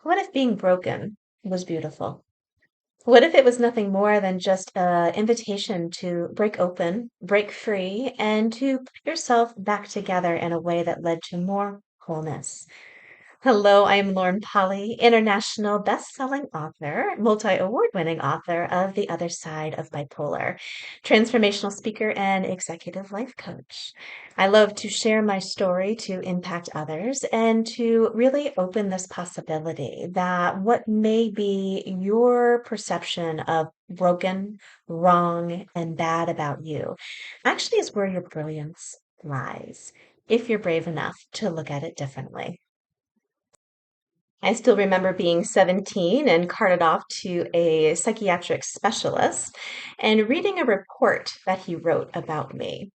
What if being broken was beautiful? What if it was nothing more than just an invitation to break open, break free, and to put yourself back together in a way that led to more wholeness? Hello, I'm Lauren Polly, international best-selling author, multi-award-winning author of The Other Side of Bipolar, transformational speaker and executive life coach. I love to share my story to impact others and to really open this possibility that what may be your perception of broken, wrong, and bad about you actually is where your brilliance lies, if you're brave enough to look at it differently. I still remember being 17 and carted off to a psychiatric specialist and reading a report that he wrote about me.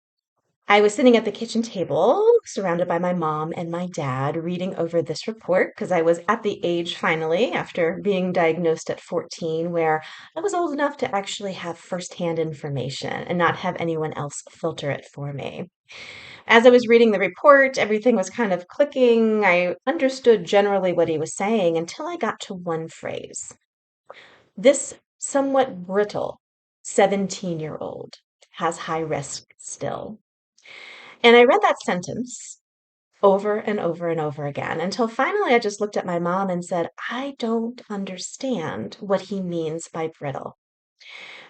I was sitting at the kitchen table, surrounded by my mom and my dad, reading over this report because I was at the age finally, after being diagnosed at 14, where I was old enough to actually have firsthand information and not have anyone else filter it for me. As I was reading the report, everything was kind of clicking. I understood generally what he was saying until I got to one phrase. This somewhat brittle 17-year-old has high risk still. And I read that sentence over and over and over again until finally I just looked at my mom and said, I don't understand what he means by brittle.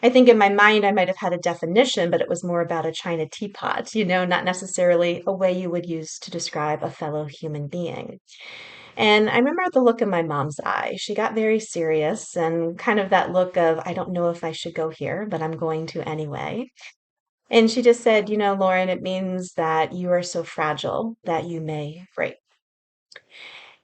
I think in my mind I might have had a definition, but it was more about a china teapot, not necessarily a way you would use to describe a fellow human being. And I remember the look in my mom's eye. She got very serious and kind of that look of, I don't know if I should go here, but I'm going to anyway. And she just said, Lauren, it means that you are so fragile that you may break.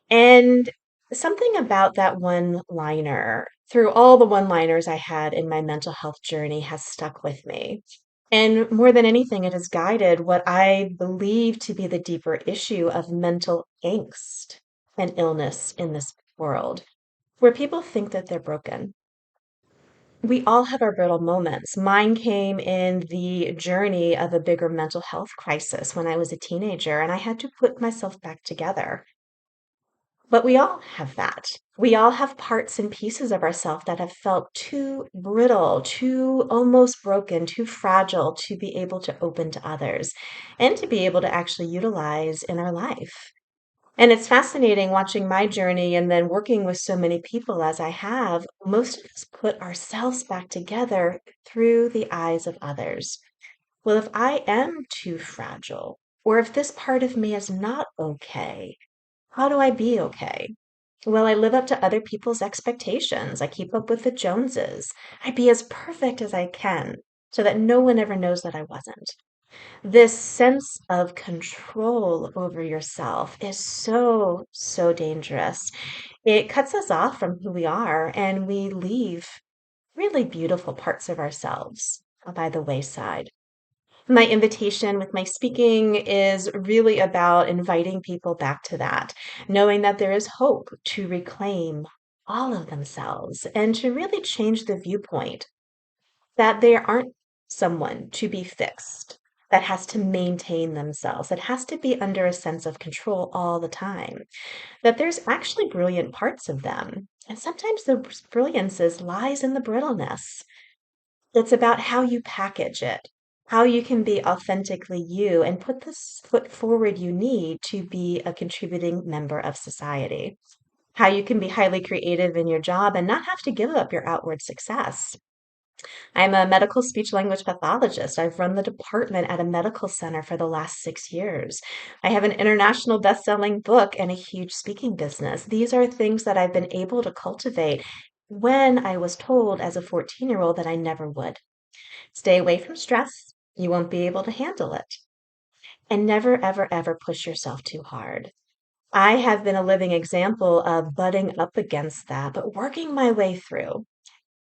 And something about that one liner, through all the one liners I had in my mental health journey, has stuck with me. And more than anything, it has guided what I believe to be the deeper issue of mental angst and illness in this world, where people think that they're broken. We all have our brittle moments. Mine came in the journey of a bigger mental health crisis when I was a teenager, and I had to put myself back together. But we all have that. We all have parts and pieces of ourselves that have felt too brittle, too almost broken, too fragile to be able to open to others and to be able to actually utilize in our life. And it's fascinating watching my journey and then working with so many people as I have. Most of us put ourselves back together through the eyes of others. Well, if I am too fragile, or if this part of me is not okay, how do I be okay? Well, I live up to other people's expectations. I keep up with the Joneses. I be as perfect as I can so that no one ever knows that I wasn't. This sense of control over yourself is so, so dangerous. It cuts us off from who we are, and we leave really beautiful parts of ourselves by the wayside. My invitation with my speaking is really about inviting people back to that, knowing that there is hope to reclaim all of themselves and to really change the viewpoint that they aren't someone to be fixed, that has to maintain themselves, that has to be under a sense of control all the time, that there's actually brilliant parts of them. And sometimes the brilliance lies in the brittleness. It's about how you package it, how you can be authentically you and put this foot forward you need to be a contributing member of society. How you can be highly creative in your job and not have to give up your outward success. I'm a medical speech language pathologist. I've run the department at a medical center for the last 6 years. I have an international best-selling book and a huge speaking business. These are things that I've been able to cultivate when I was told as a 14-year-old that I never would. Stay away from stress. You won't be able to handle it. And never, ever, ever push yourself too hard. I have been a living example of butting up against that, but working my way through.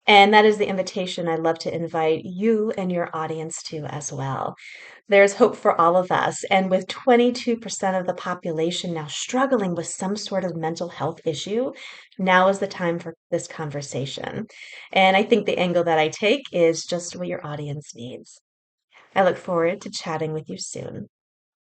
And that is the invitation I'd love to invite you and your audience to as well. There's hope for all of us. And with 22% of the population now struggling with some sort of mental health issue, now is the time for this conversation. And I think the angle that I take is just what your audience needs. I look forward to chatting with you soon.